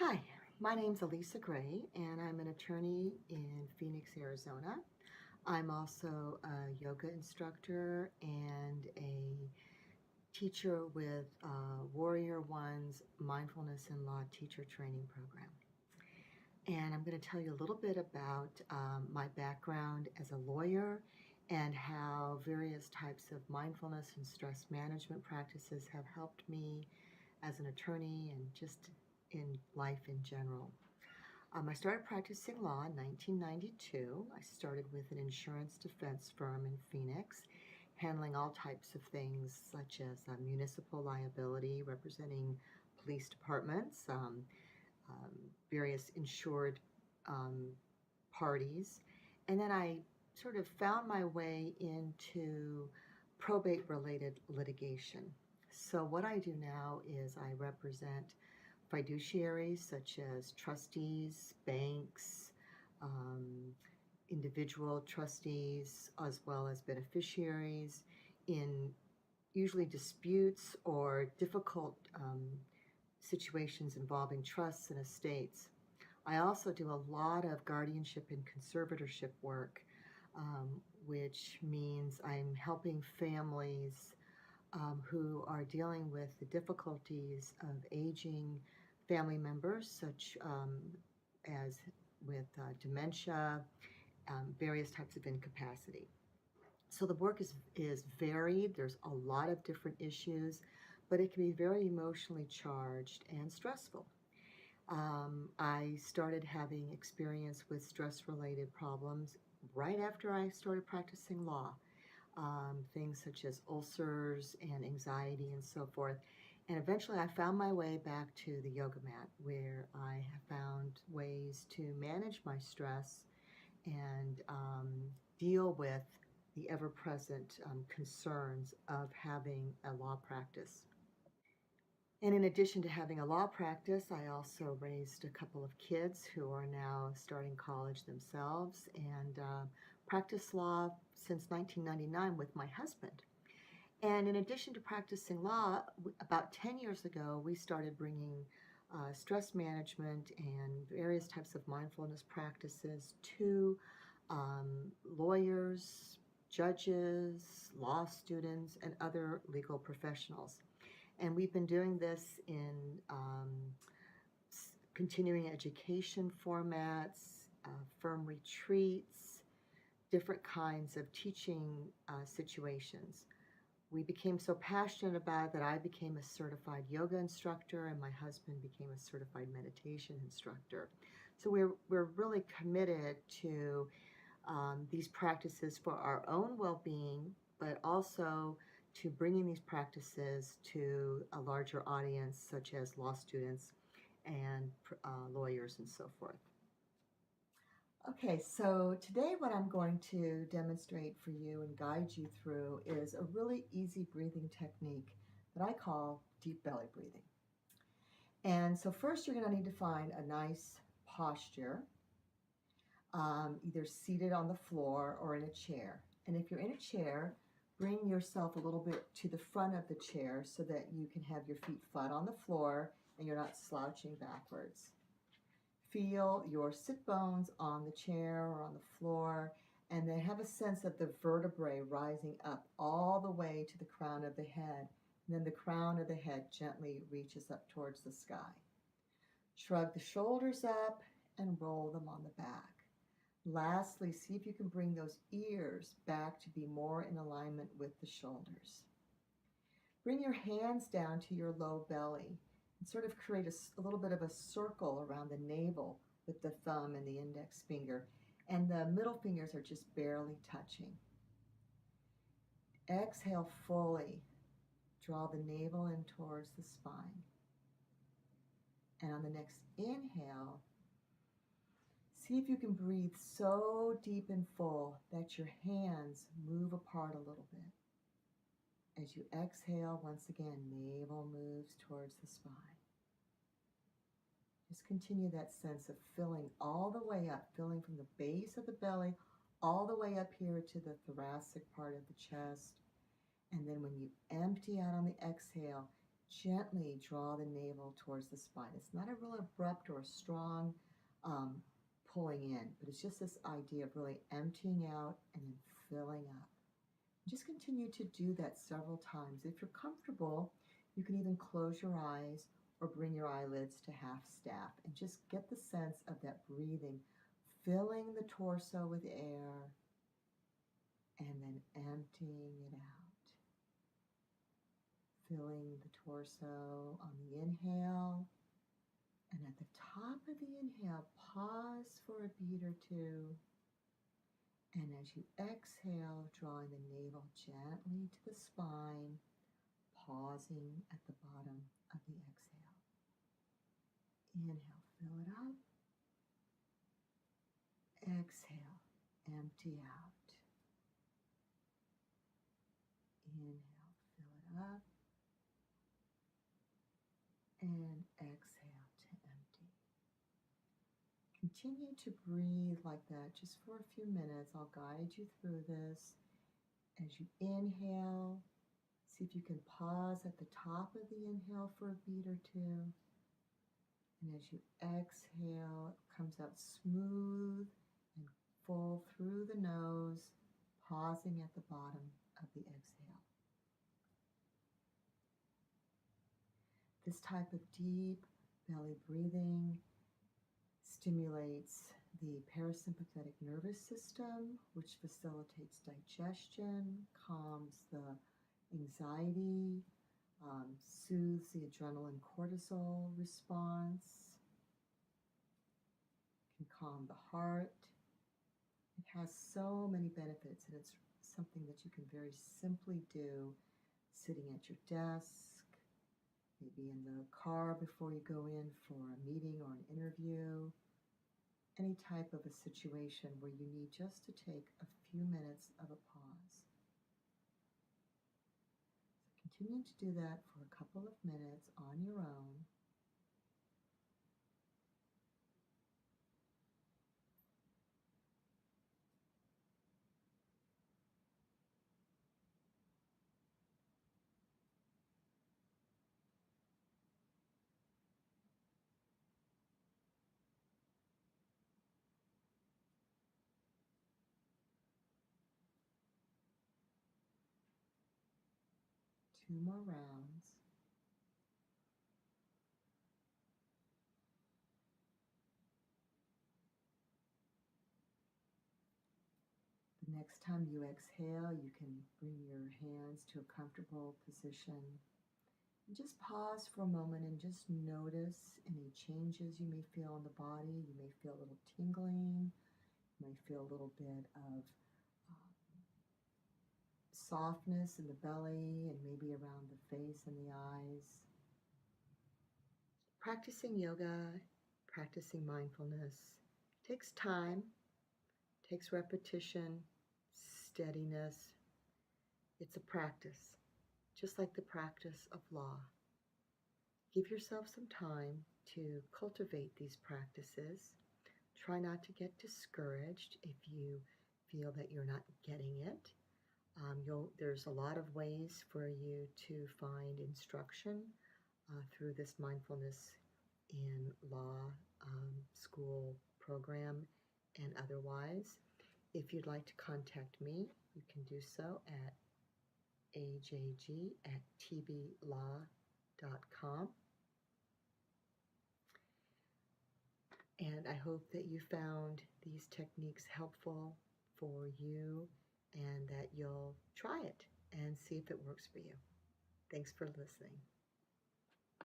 Hi, my name's Alisa Gray, and I'm an attorney in Phoenix, Arizona. I'm also a yoga instructor and a teacher with Warrior One's Mindfulness and Law Teacher Training Program. And I'm going to tell you a little bit about my background as a lawyer and how various types of mindfulness and stress management practices have helped me as an attorney and just in life in general. I started practicing law in 1992. I started with an insurance defense firm in Phoenix, handling all types of things such as municipal liability, representing police departments, um, various insured um, parties. And then I sort of found my way into probate related litigation. So, what I do now is I represent fiduciaries such as trustees, banks, um, individual trustees, as well as beneficiaries in usually disputes or difficult situations involving trusts and estates. I also do a lot of guardianship and conservatorship work, um, which means I'm helping families who are dealing with the difficulties of aging family members, such as with dementia, various types of incapacity. So the work is varied. There's a lot of different issues, but it can be very emotionally charged and stressful. I started having experience with stress-related problems right after I started practicing law. Things such as ulcers and anxiety and so forth. And eventually I found my way back to the yoga mat where I have found ways to manage my stress and deal with the ever present concerns of having a law practice. And in addition to having a law practice, I also raised a couple of kids who are now starting college themselves and practiced law since 1999 with my husband. And in addition to practicing law, about 10 years ago, we started bringing stress management and various types of mindfulness practices to lawyers, judges, law students, and other legal professionals. And we've been doing this in continuing education formats, firm retreats, different kinds of teaching situations. We became so passionate about it that I became a certified yoga instructor and my husband became a certified meditation instructor. So we're really committed to these practices for our own well-being, but also to bringing these practices to a larger audience, such as law students and lawyers and so forth. Okay, so today what I'm going to demonstrate for you and guide you through is a really easy breathing technique that I call deep belly breathing. And so first you're going to need to find a nice posture, either seated on the floor or in a chair. And if you're in a chair, bring yourself a little bit to the front of the chair so that you can have your feet flat on the floor and you're not slouching backwards. Feel your sit bones on the chair or on the floor, and then have a sense of the vertebrae rising up all the way to the crown of the head. And then the crown of the head gently reaches up towards the sky. Shrug the shoulders up and roll them on the back. Lastly, see if you can bring those ears back to be more in alignment with the shoulders. Bring your hands down to your low belly and sort of create a little bit of a circle around the navel with the thumb and the index finger, and the middle fingers are just barely touching. Exhale fully. Draw the navel in towards the spine. And on the next inhale, see if you can breathe so deep and full that your hands move apart a little bit. As you exhale, once again, navel moves towards the spine. Just continue that sense of filling all the way up, filling from the base of the belly all the way up here to the thoracic part of the chest. And then when you empty out on the exhale, gently draw the navel towards the spine. It's not a real abrupt or strong um, pulling in, but it's just this idea of really emptying out and then filling up. Just continue to do that several times. If you're comfortable, you can even close your eyes or bring your eyelids to half staff and just get the sense of that breathing, filling the torso with air and then emptying it out. Filling the torso on the inhale, and at the top of the inhale, pause for a beat or two. And as you exhale, drawing the navel gently to the spine, pausing at the bottom of the exhale. Inhale, fill it up. Exhale, empty out. Inhale, fill it up. And exhale to empty. Continue to breathe like that just for a few minutes. I'll guide you through this. As you inhale, see if you can pause at the top of the inhale for a beat or two. And as you exhale, it comes out smooth and full through the nose, pausing at the bottom of the exhale. This type of deep belly breathing stimulates the parasympathetic nervous system, which facilitates digestion, calms the anxiety, soothes the adrenaline cortisol response, can calm the heart. It has so many benefits, and it's something that you can very simply do sitting at your desk, maybe in the car before you go in for a meeting or an interview, any type of a situation where you need just to take a few minutes of a pause. So continue to do that for a couple of minutes on your own. Two more rounds. The next time you exhale, you can bring your hands to a comfortable position. And just pause for a moment and just notice any changes you may feel in the body. You may feel a little tingling. You may feel a little bit of softness in the belly and maybe around the face and the eyes. Practicing yoga, practicing mindfulness takes time, takes repetition, steadiness. It's a practice, just like the practice of law. Give yourself some time to cultivate these practices. Try not to get discouraged if you feel that you're not getting it. There's a lot of ways for you to find instruction through this mindfulness in law school program and otherwise. If you'd like to contact me, you can do so at ajg@tblaw.com. And I hope that you found these techniques helpful for you and that you'll try it and see if it works for you. Thanks for listening.